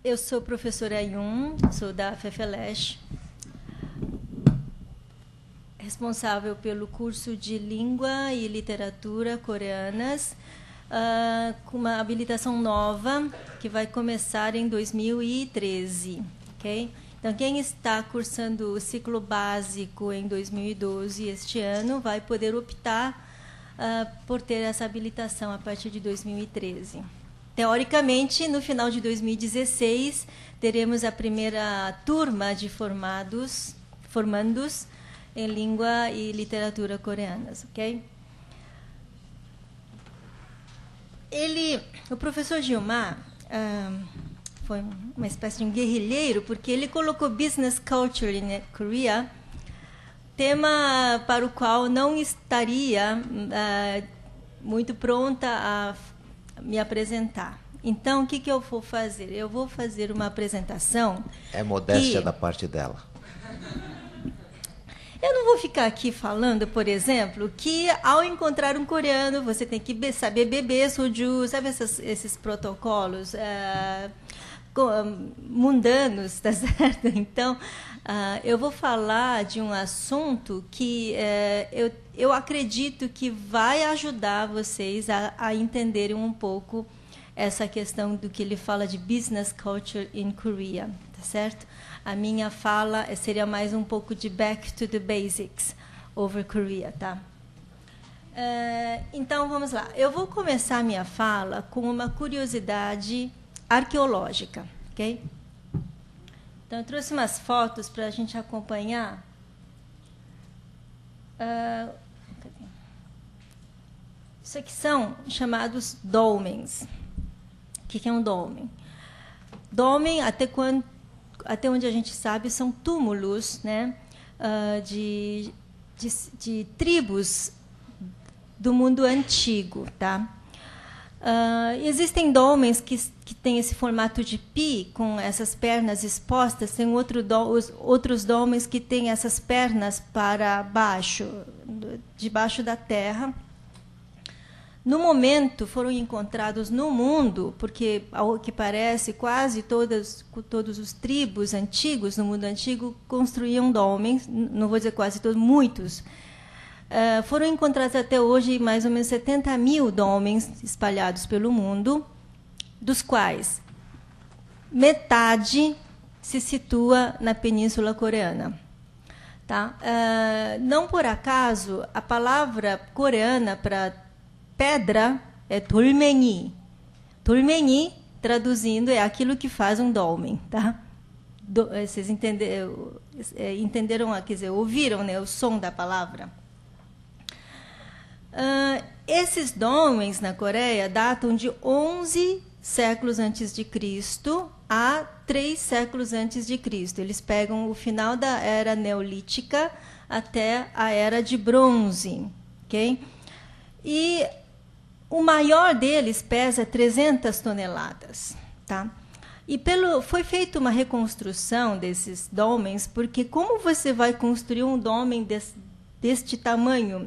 Eu sou professora Yun, sou da FEFELESH, responsável pelo curso de Língua e Literatura Coreanas, com uma habilitação nova que vai começar em 2013, ok? Então, quem está cursando o ciclo básico em 2012, este ano, vai poder optar por ter essa habilitação a partir de 2013. Teoricamente, no final de 2016, teremos a primeira turma de formandos em língua e literatura coreanas, ok? O professor Gilmar foi uma espécie de um guerrilheiro, porque ele colocou Business Culture in Korea, tema para o qual não estaria muito pronta a me apresentar. Então, o que eu vou fazer? Eu vou fazer uma apresentação... É modéstia da parte dela. Eu não vou ficar aqui falando, por exemplo, que ao encontrar um coreano, você tem que saber beber soju, sabe esses protocolos mundanos, tá certo? Então, eu vou falar de um assunto que eu acredito que vai ajudar vocês a entenderem um pouco essa questão do que ele fala de business culture in Korea, tá certo? A minha fala seria mais um pouco de back to the basics over Korea, tá? Então, vamos lá. Eu vou começar a minha fala com uma curiosidade arqueológica, ok? Então, eu trouxe umas fotos para a gente acompanhar. Isso aqui são chamados dolmens. O que é um dolmen? Dolmen, até onde a gente sabe, são túmulos, né, de tribos do mundo antigo, tá? Existem dolmens que têm esse formato de pi, com essas pernas expostas. Tem outros dolmens que têm essas pernas para baixo, debaixo da terra. No momento, foram encontrados no mundo, porque, ao que parece, quase todos os tribos antigos, no mundo antigo, construíam dolmens. Não vou dizer quase todos, muitos. Foram encontrados até hoje mais ou menos 70 mil dolmens espalhados pelo mundo, dos quais metade se situa na Península Coreana. Tá? Não por acaso, a palavra coreana para pedra é dolmeni. Dolmeni, traduzindo, é aquilo que faz um dolmen. Tá? Vocês entenderam, quer dizer, ouviram, né, o som da palavra? Esses dolmens na Coreia datam de 11 séculos antes de Cristo a 3 séculos antes de Cristo. Eles pegam o final da era neolítica até a era de bronze, ok? E o maior deles pesa 300 toneladas, tá? E foi feita uma reconstrução desses dolmens, porque como você vai construir um dolmen deste tamanho?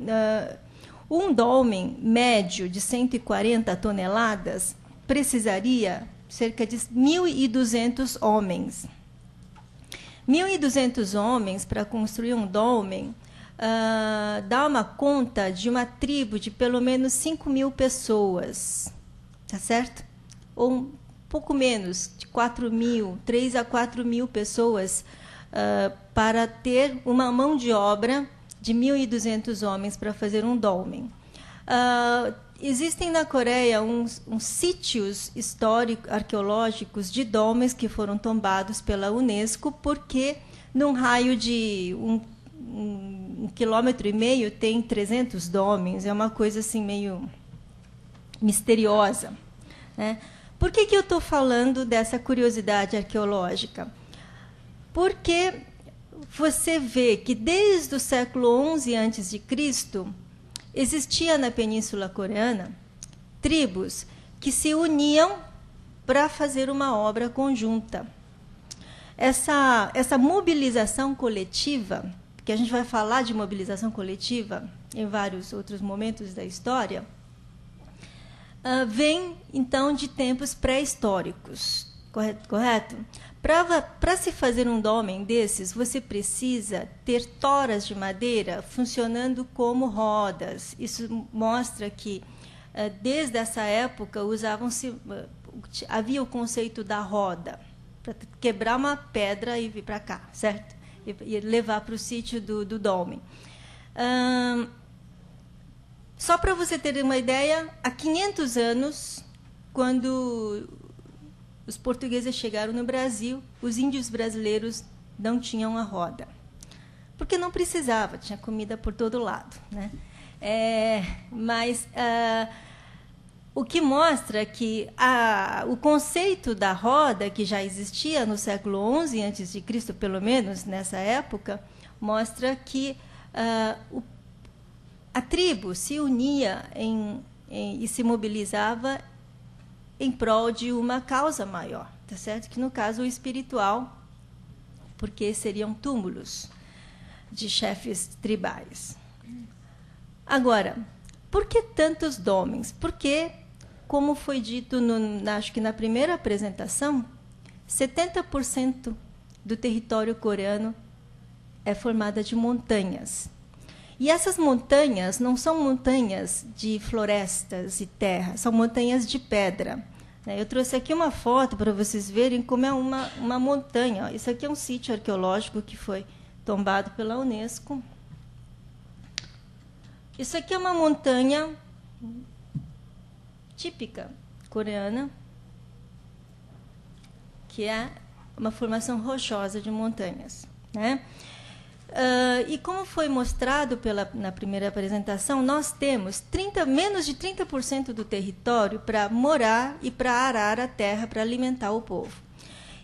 Um dolmen médio de 140 toneladas precisaria cerca de 1.200 homens. 1.200 homens para construir um dolmen dá uma conta de uma tribo de pelo menos 5.000 pessoas, tá certo? Ou um pouco menos, de 3 a 4.000 pessoas para ter uma mão de obra de 1.200 homens para fazer um dolmen. Existem na Coreia uns sítios arqueológicos de dolmens que foram tombados pela Unesco, porque num raio de 1,5 quilômetro tem 300 dolmens. É uma coisa assim meio misteriosa, né? Por que eu estou falando dessa curiosidade arqueológica? Porque você vê que desde o século XI a.C. existia na Península Coreana tribos que se uniam para fazer uma obra conjunta. Essa mobilização coletiva, que a gente vai falar de mobilização coletiva em vários outros momentos da história, vem, então, de tempos pré-históricos. Correto? Para se fazer um dolmen desses, você precisa ter toras de madeira funcionando como rodas. Isso mostra que, desde essa época, havia o conceito da roda, para quebrar uma pedra e vir para cá, certo? E levar para o sítio do dolmen. Só para você ter uma ideia, há 500 anos, quando os portugueses chegaram no Brasil, os índios brasileiros não tinham a roda, porque não precisava, tinha comida por todo lado, né? Mas o que mostra que o conceito da roda, que já existia no século XI a.C., pelo menos nessa época, mostra que a tribo se unia e se mobilizava em prol de uma causa maior, tá certo? Que, no caso, o espiritual, porque seriam túmulos de chefes tribais. Agora, por que tantos dolmens? Porque, como foi dito, acho que na primeira apresentação, 70% do território coreano é formada de montanhas. E essas montanhas não são montanhas de florestas e terra, são montanhas de pedra. Eu trouxe aqui uma foto para vocês verem como é uma montanha. Isso aqui é um sítio arqueológico que foi tombado pela Unesco. Isso aqui é uma montanha típica coreana, que é uma formação rochosa de montanhas, né? E como foi mostrado na primeira apresentação, nós temos menos de 30% do território para morar e para arar a terra, para alimentar o povo.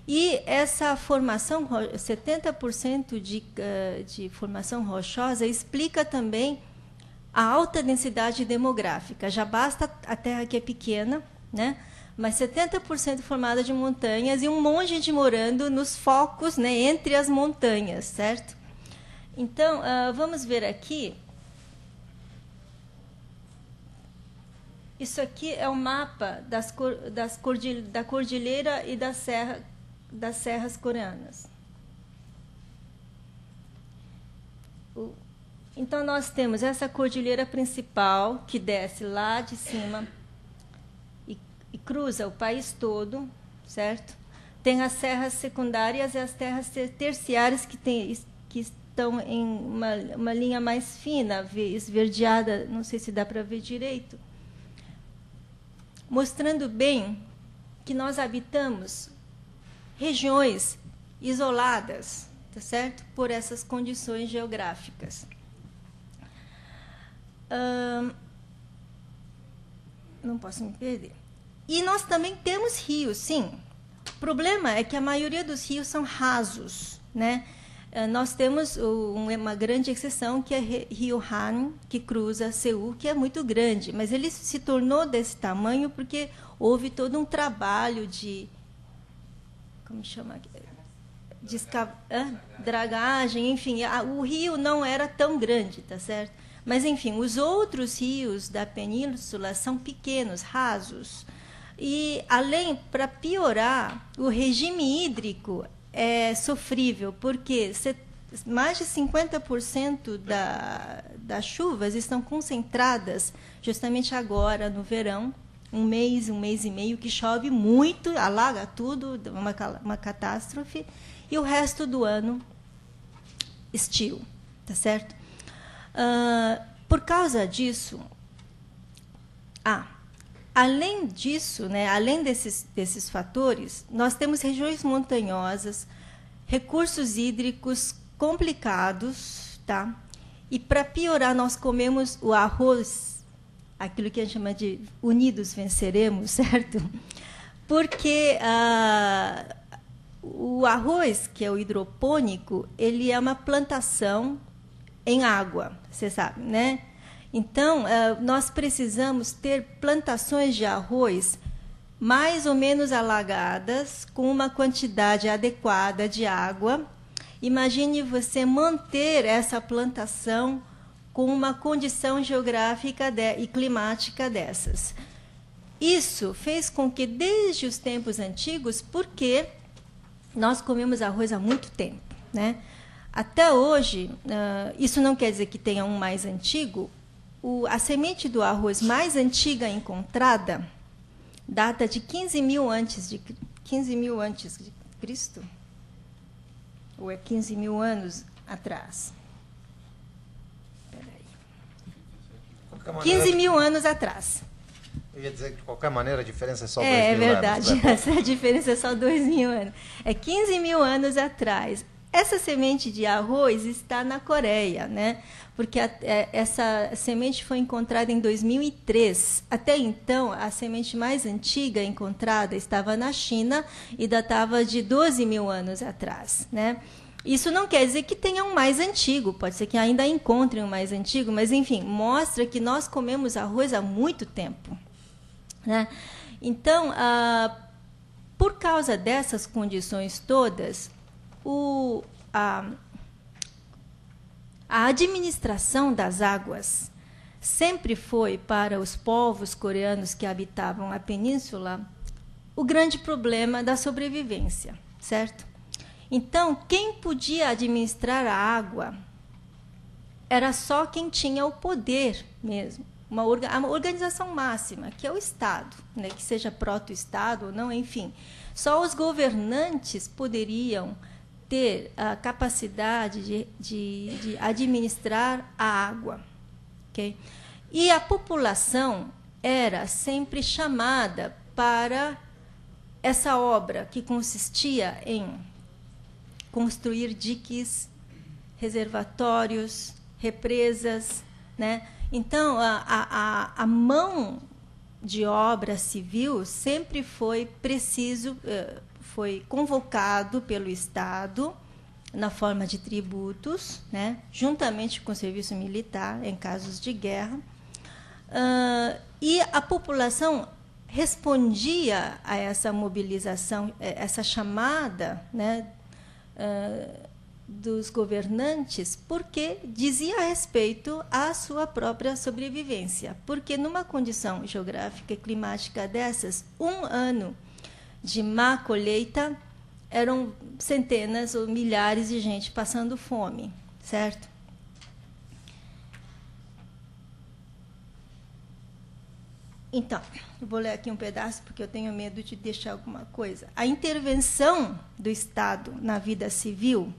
E essa formação, 70% de formação rochosa, explica também a alta densidade demográfica. Já basta a terra que é pequena, né? Mas 70% formada de montanhas e um monte de gente morando nos focos, né, entre as montanhas, certo? Então, vamos ver aqui. Isso aqui é o mapa da cordilheira e das serras coreanas. Então, nós temos essa cordilheira principal, que desce lá de cima e cruza o país todo, certo? Tem as serras secundárias e as serras terciárias que estão em uma linha mais fina, esverdeada, não sei se dá para ver direito, mostrando bem que nós habitamos regiões isoladas, tá certo? Por essas condições geográficas. Não posso me perder. E nós também temos rios, sim. O problema é que a maioria dos rios são rasos, né? Nós temos uma grande exceção, que é Rio Han, que cruza Seul, que é muito grande, mas ele se tornou desse tamanho porque houve todo um trabalho de... Como chama? De dragagem, enfim. O rio não era tão grande, tá certo? Mas, enfim, os outros rios da península são pequenos, rasos. E, para piorar, o regime hídrico é sofrível, porque mais de 50% das chuvas estão concentradas justamente agora, no verão, um mês e meio, que chove muito, alaga tudo, uma catástrofe, e o resto do ano, estio, tá certo? Por causa disso, além disso, né, além desses fatores, nós temos regiões montanhosas, recursos hídricos complicados, tá? E, para piorar, nós comemos o arroz, aquilo que a gente chama de unidos venceremos, certo? Porque o arroz, que é o hidropônico, ele é uma plantação em água, você sabe, né? Então, nós precisamos ter plantações de arroz mais ou menos alagadas, com uma quantidade adequada de água. Imagine você manter essa plantação com uma condição geográfica e climática dessas. isso fez com que, desde os tempos antigos, porque nós comemos arroz há muito tempo, né? Até hoje, isso não quer dizer que tenha um mais antigo. A semente do arroz mais antiga encontrada data de 15.000 antes de Cristo, ou é 15.000 anos atrás? Espera aí. 15.000 anos atrás. Eu ia dizer que, de qualquer maneira, a diferença é só 2.000 anos. É verdade, essa diferença é só 2.000 anos. É 15.000 anos atrás. Essa semente de arroz está na Coreia, né? Porque essa semente foi encontrada em 2003. Até então, a semente mais antiga encontrada estava na China e datava de 12.000 anos atrás, né? Isso não quer dizer que tenha um mais antigo, pode ser que ainda encontrem um mais antigo, mas, enfim, mostra que nós comemos arroz há muito tempo, né? Então, por causa dessas condições todas, a administração das águas sempre foi, para os povos coreanos que habitavam a península, o grande problema da sobrevivência, certo? Então, quem podia administrar a água era só quem tinha o poder mesmo, uma organização máxima, que é o Estado, né? Que seja proto-Estado ou não, enfim. Só os governantes poderiam ter a capacidade de administrar a água. Okay? E a população era sempre chamada para essa obra, que consistia em construir diques, reservatórios, represas, né? Então, a mão de obra civil sempre foi foi convocado pelo Estado na forma de tributos, né, juntamente com o serviço militar em casos de guerra, e a população respondia a essa mobilização, essa chamada, né, dos governantes, porque dizia respeito à sua própria sobrevivência. Porque numa condição geográfica e climática dessas, um ano de má colheita eram centenas ou milhares de gente passando fome, certo? Então, eu vou ler aqui um pedaço porque eu tenho medo de deixar alguma coisa. A intervenção do Estado na vida civil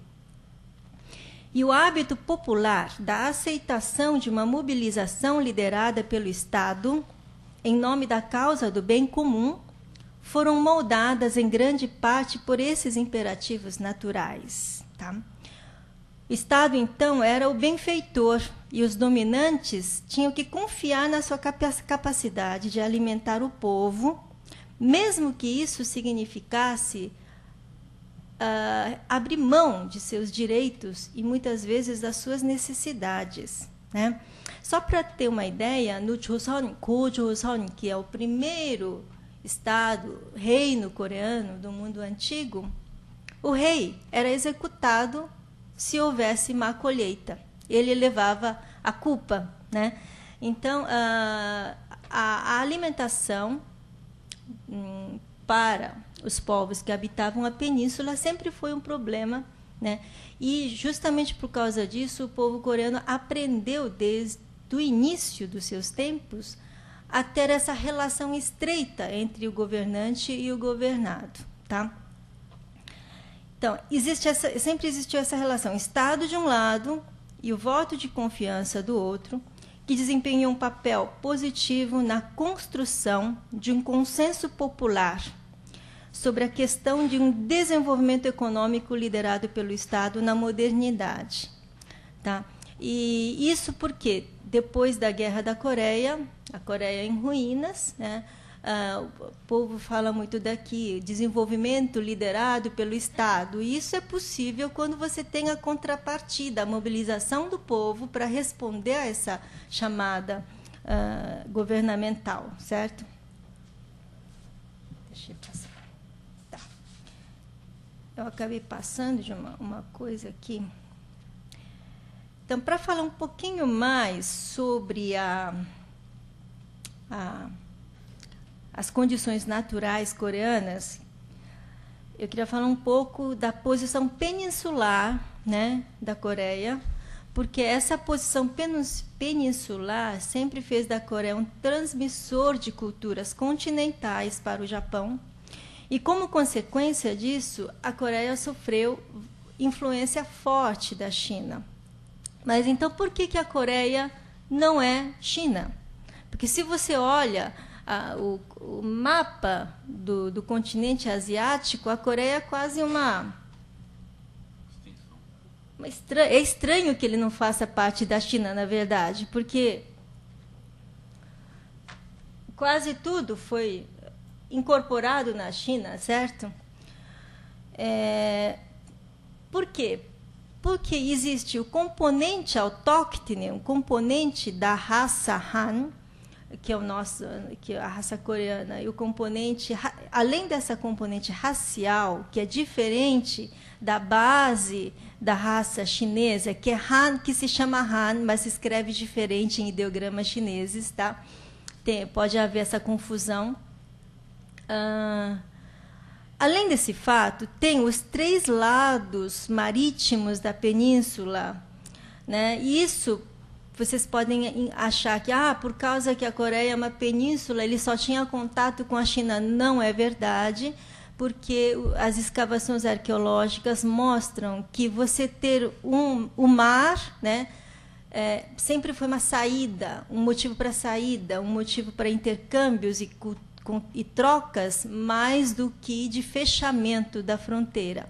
e o hábito popular da aceitação de uma mobilização liderada pelo Estado em nome da causa do bem comum foram moldadas em grande parte por esses imperativos naturais. Tá? O Estado, então, era o benfeitor e os dominantes tinham que confiar na sua capacidade de alimentar o povo, mesmo que isso significasse abrir mão de seus direitos e, muitas vezes, das suas necessidades. Né? Só para ter uma ideia, no Gojoseon, que é o primeiro reino coreano do mundo antigo, o rei era executado se houvesse má colheita. Ele levava a culpa. Né? Então, a alimentação para os povos que habitavam a península sempre foi um problema, né? E, justamente por causa disso, o povo coreano aprendeu, desde o início dos seus tempos, a ter essa relação estreita entre o governante e o governado. Tá? Então, sempre existiu essa relação, Estado de um lado e o voto de confiança do outro, que desempenham um papel positivo na construção de um consenso popular sobre a questão de um desenvolvimento econômico liderado pelo Estado na modernidade. Tá? E isso porque, depois da Guerra da Coreia, a Coreia em ruínas, né, o povo fala muito daqui, desenvolvimento liderado pelo Estado. E isso é possível quando você tem a contrapartida, a mobilização do povo para responder a essa chamada governamental, certo? Deixa eu passar. Tá. Eu acabei passando de uma coisa aqui. Então, para falar um pouquinho mais sobre a as condições naturais coreanas, eu queria falar um pouco da posição peninsular, né, da Coreia, porque essa posição peninsular sempre fez da Coreia um transmissor de culturas continentais para o Japão. E, como consequência disso, a Coreia sofreu influência forte da China. Mas, então, por que a Coreia não é China? Porque, se você olha o mapa do continente asiático, a Coreia é quase é estranho que ele não faça parte da China, na verdade, porque quase tudo foi incorporado na China, certo? Por quê? Porque existe o componente autóctone, o componente da raça Han, que é a raça coreana, e o componente, além dessa componente racial, que é diferente da base da raça chinesa, que é Han, que se chama Han, mas se escreve diferente em ideogramas chineses, tá? Pode haver essa confusão. Além desse fato, tem os 3 lados marítimos da península, né? E isso vocês podem achar que, por causa que a Coreia é uma península, ele só tinha contato com a China. Não é verdade, porque as escavações arqueológicas mostram que você ter o mar, né, sempre foi uma saída, um motivo para saída, um motivo para intercâmbios e trocas, mais do que de fechamento da fronteira,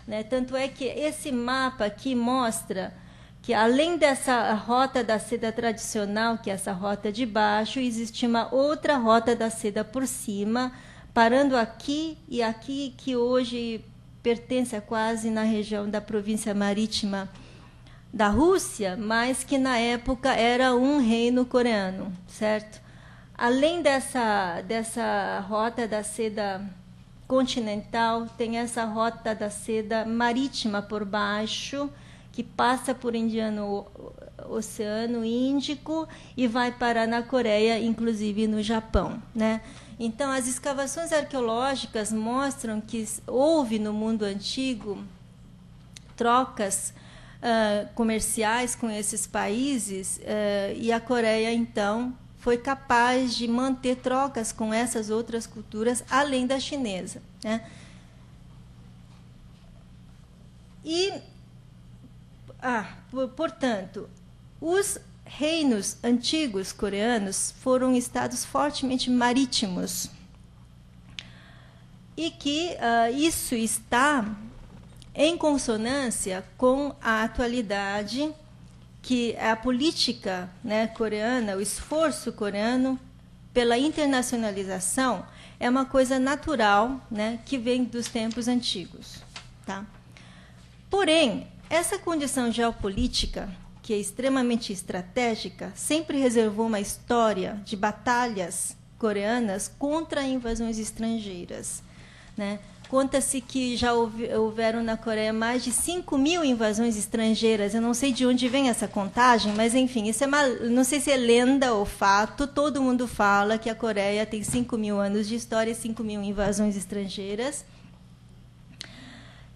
né? Tanto é que esse mapa aqui mostra que, além dessa rota da seda tradicional, que é essa rota de baixo, existe uma outra rota da seda por cima, parando aqui e aqui, que hoje pertence a quase na região da província marítima da Rússia, mas que na época era um reino coreano, certo? Além dessa rota da seda continental, tem essa rota da seda marítima por baixo, que passa por Oceano Índico e vai parar na Coreia, inclusive no Japão, né? Então, as escavações arqueológicas mostram que houve no mundo antigo trocas comerciais com esses países, e a Coreia, então, foi capaz de manter trocas com essas outras culturas, além da chinesa, né? Portanto, os reinos antigos coreanos foram estados fortemente marítimos, e que isso está em consonância com a atualidade, que a política, né, coreana, o esforço coreano pela internacionalização é uma coisa natural, né, que vem dos tempos antigos, tá? Porém, essa condição geopolítica, que é extremamente estratégica, sempre reservou uma história de batalhas coreanas contra invasões estrangeiras, né? Conta-se que já houveram na Coreia mais de 5.000 invasões estrangeiras. Eu não sei de onde vem essa contagem, mas, enfim, isso não sei se é lenda ou fato. Todo mundo fala que a Coreia tem 5.000 anos de história e 5.000 invasões estrangeiras.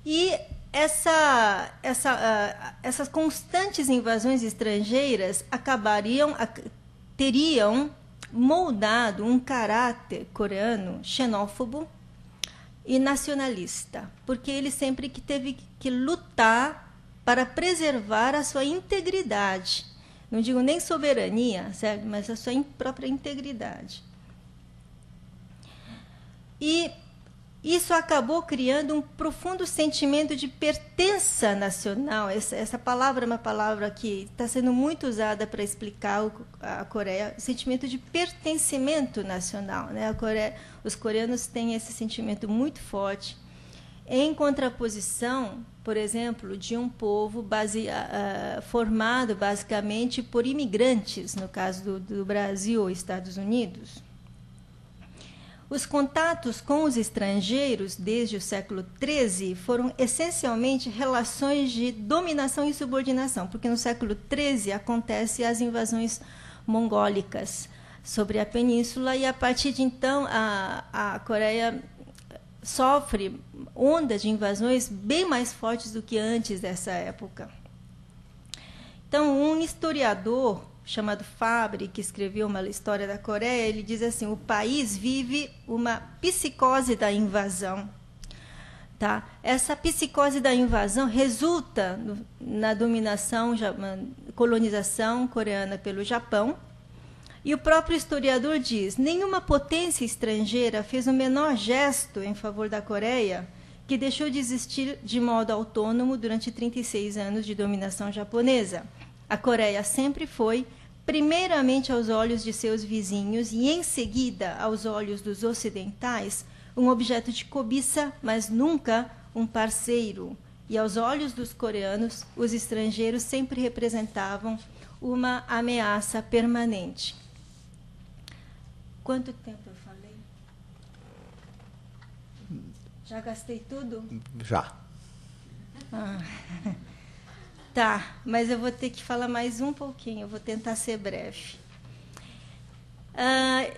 E essas constantes invasões estrangeiras teriam moldado um caráter coreano xenófobo e nacionalista, porque ele sempre teve que lutar para preservar a sua integridade. Não digo nem soberania, certo? Mas a sua própria integridade. E isso acabou criando um profundo sentimento de pertença nacional. Essa palavra é uma palavra que está sendo muito usada para explicar a Coreia, o sentimento de pertencimento nacional, né? Os coreanos têm esse sentimento muito forte, em contraposição, por exemplo, de um povo formado basicamente por imigrantes, no caso do Brasil ou Estados Unidos. Os contatos com os estrangeiros, desde o século XIII, foram essencialmente relações de dominação e subordinação, porque no século XIII acontecem as invasões mongólicas sobre a península, e a partir de então a Coreia sofre ondas de invasões bem mais fortes do que antes dessa época. Então, um historiador chamado Fabre, que escreveu uma história da Coreia, ele diz assim: o país vive uma psicose da invasão. Tá? Essa psicose da invasão resulta na dominação, colonização coreana pelo Japão. E o próprio historiador diz: nenhuma potência estrangeira fez o menor gesto em favor da Coreia, que deixou de existir de modo autônomo durante 36 anos de dominação japonesa. A Coreia sempre foi, primeiramente aos olhos de seus vizinhos e, em seguida, aos olhos dos ocidentais, um objeto de cobiça, mas nunca um parceiro. E, aos olhos dos coreanos, os estrangeiros sempre representavam uma ameaça permanente. Quanto tempo eu falei? Já gastei tudo? Já. Tá, mas eu vou ter que falar mais um pouquinho, eu vou tentar ser breve.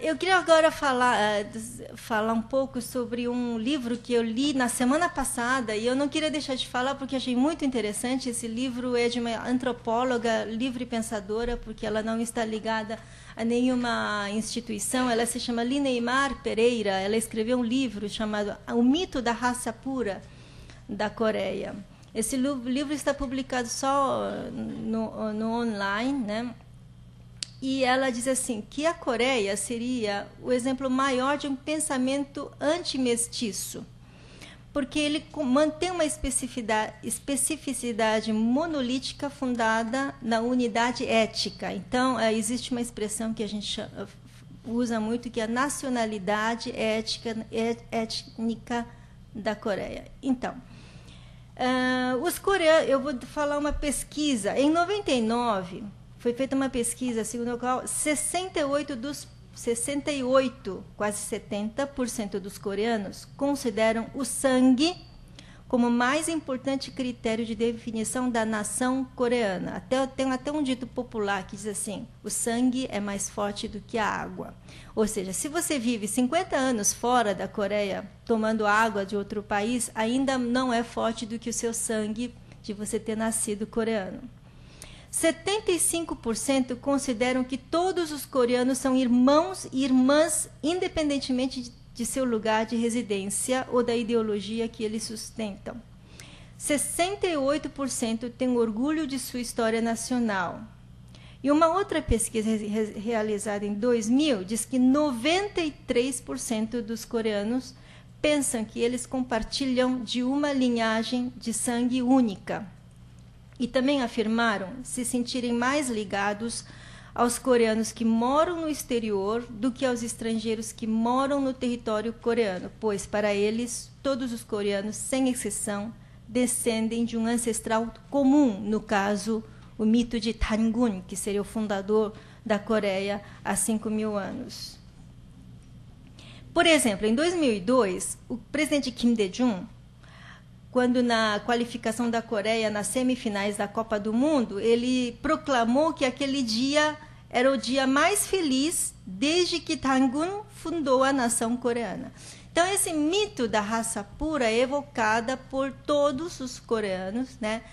Eu queria agora falar um pouco sobre um livro que eu li na semana passada, e eu não queria deixar de falar porque achei muito interessante. Esse livro é de uma antropóloga livre pensadora, porque ela não está ligada a nenhuma instituição. Ela se chama Lineimar Pereira. Ela escreveu um livro chamado O Mito da Raça Pura da Coreia. Esse livro está publicado só no online, né? E ela diz assim, que a Coreia seria o exemplo maior de um pensamento antimestiço, porque ele mantém uma especificidade monolítica fundada na unidade ética. Então, existe uma expressão que a gente usa muito, que é a nacionalidade étnica da Coreia. Então, os coreanos, eu vou falar uma pesquisa. Em 99, foi feita uma pesquisa segundo a qual 68, quase 70% dos coreanos consideram o sangue como o mais importante critério de definição da nação coreana. Tem até um dito popular que diz assim: o sangue é mais forte do que a água. Ou seja, se você vive 50 anos fora da Coreia, tomando água de outro país, ainda não é forte do que o seu sangue de você ter nascido coreano. 75% consideram que todos os coreanos são irmãos e irmãs, independentemente de seu lugar de residência ou da ideologia que eles sustentam. 68% têm orgulho de sua história nacional. E uma outra pesquisa realizada em 2000 diz que 93% dos coreanos pensam que eles compartilham de uma linhagem de sangue única. E também afirmaram se sentirem mais ligados aos coreanos que moram no exterior do que aos estrangeiros que moram no território coreano, pois, para eles, todos os coreanos, sem exceção, descendem de um ancestral comum, no caso, o mito de Tangun, que seria o fundador da Coreia há 5.000 anos. Por exemplo, em 2002, o presidente Kim Dae-jung, quando na qualificação da Coreia nas semifinais da Copa do Mundo, ele proclamou que aquele dia era o dia mais feliz desde que Tangun fundou a nação coreana. Então, esse mito da raça pura é evocada por todos os coreanos, né,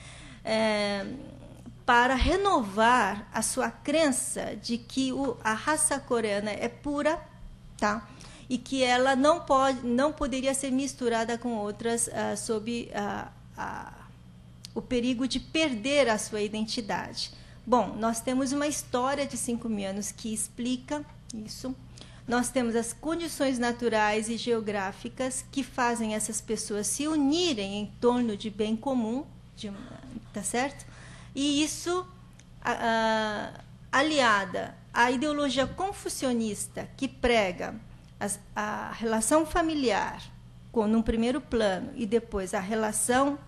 para renovar a sua crença de que a raça coreana é pura, tá? E que ela não poderia ser misturada com outras sob o perigo de perder a sua identidade. Bom, nós temos uma história de 5.000 anos que explica isso. Nós temos as condições naturais e geográficas que fazem essas pessoas se unirem em torno de bem comum, tá certo? E isso, aliada à ideologia confucionista que prega a relação familiar num primeiro plano e depois a relação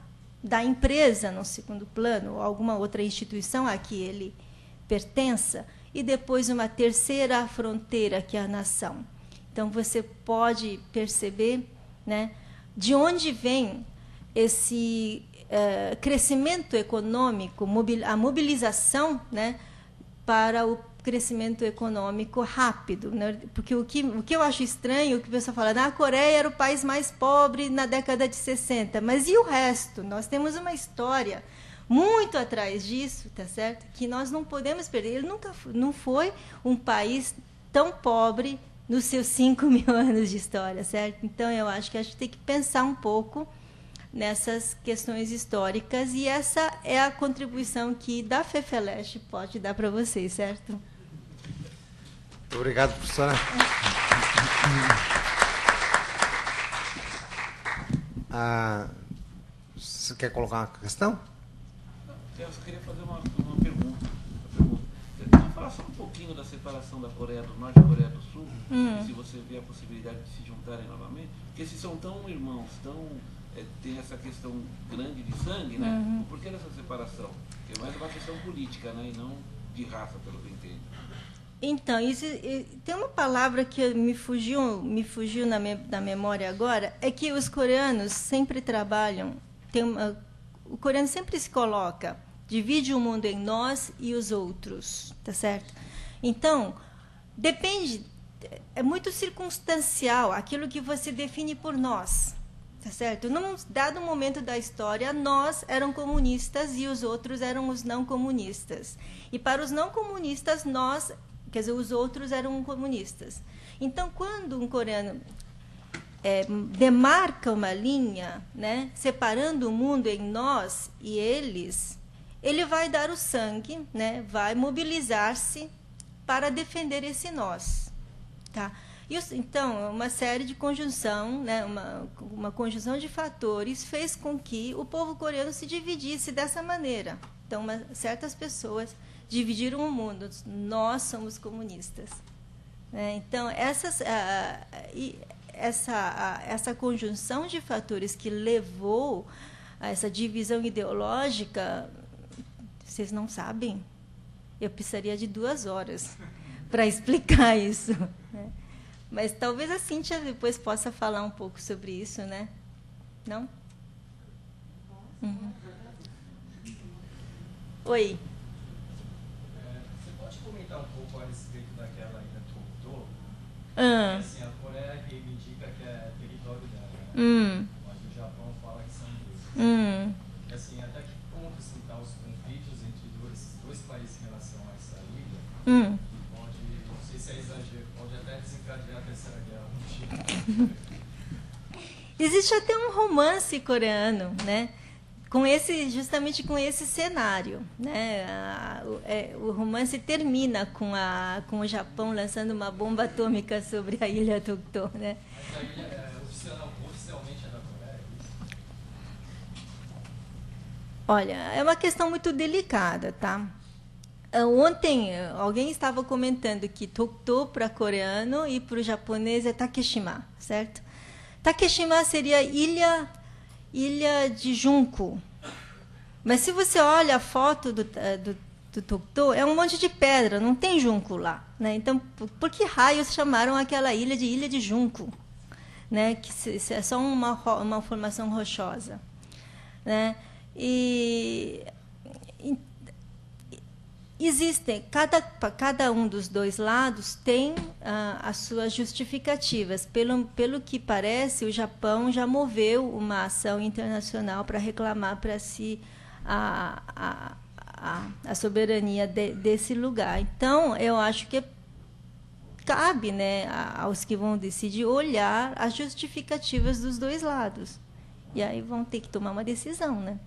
da empresa no segundo plano, ou alguma outra instituição a que ele pertença, e depois uma terceira fronteira, que é a nação. Então, você pode perceber, né, de onde vem esse crescimento econômico, a mobilização, né, para crescimento econômico rápido, né? Porque o que eu acho estranho é que o pessoal fala, a Coreia era o país mais pobre na década de 60, mas e o resto? Nós temos uma história muito atrás disso, tá certo? Que nós não podemos perder. Ele não foi um país tão pobre nos seus 5.000 anos de história, certo? Então, eu acho que a gente tem que pensar um pouco nessas questões históricas, e essa é a contribuição que da FEFELESH pode dar para vocês, certo? Muito obrigado, professora. Você quer colocar uma questão? Eu só queria fazer uma pergunta. Eu queria falar só um pouquinho da separação da Coreia do Norte e da Coreia do Sul, se você vê a possibilidade de se juntarem novamente, porque se são tão irmãos, tem essa questão grande de sangue, né? Por que dessa separação? É mais uma questão política, né? E não de raça, pelo que eu entendo. Então, tem uma palavra que me fugiu na memória agora, é que os coreanos sempre trabalham, o coreano sempre se coloca, divide o mundo em nós e os outros, tá certo? Então, depende, é muito circunstancial aquilo que você define por nós. Tá certo? Num dado momento da história, nós eram comunistas e os outros eram os não comunistas. E para os não comunistas, os outros eram comunistas. Então, quando um coreano demarca uma linha, né, separando o mundo em nós e eles, ele vai dar o sangue, né, vai mobilizar-se para defender esse nós. Tá? Então, uma série de conjunção, né, uma conjunção de fatores fez com que o povo coreano se dividisse dessa maneira. Então, certas pessoas dividiram o mundo. Nós somos comunistas. Então, essa conjunção de fatores que levou a essa divisão ideológica, vocês não sabem? Eu precisaria de 2 horas para explicar isso, né? Mas talvez a Cíntia depois possa falar um pouco sobre isso, né? Não? Oi. Você pode comentar um pouco a respeito daquela ilha Tokto? Assim, a Coreia reivindica que é território dela, mas o Japão fala que são deles. E assim, até que ponto assim, tá os conflitos entre dois países em relação a essa ilha? Não sei se é exagero, pode até desencadear a Terceira Guerra Mundial. Existe até um romance coreano, né? Justamente com esse cenário, né? O romance termina com o Japão lançando uma bomba atômica sobre a ilha Tokto, né? Mas a ilha oficialmente é da Coreia? Olha, é uma questão muito delicada, tá? Ontem alguém estava comentando que Tokto para coreano e para o japonês é Takeshima, certo? Takeshima seria ilha de Junco. Mas se você olha a foto do Tokto, é um monte de pedra, não tem junco lá, né? Então, por que raios chamaram aquela ilha de Junco, né? Que é só uma formação rochosa, né? Existem, cada um dos dois lados tem as suas justificativas. Pelo que parece, o Japão já moveu uma ação internacional para reclamar para si a soberania desse lugar. Então, eu acho que cabe, né, aos que vão decidir olhar as justificativas dos dois lados. E aí vão ter que tomar uma decisão, né?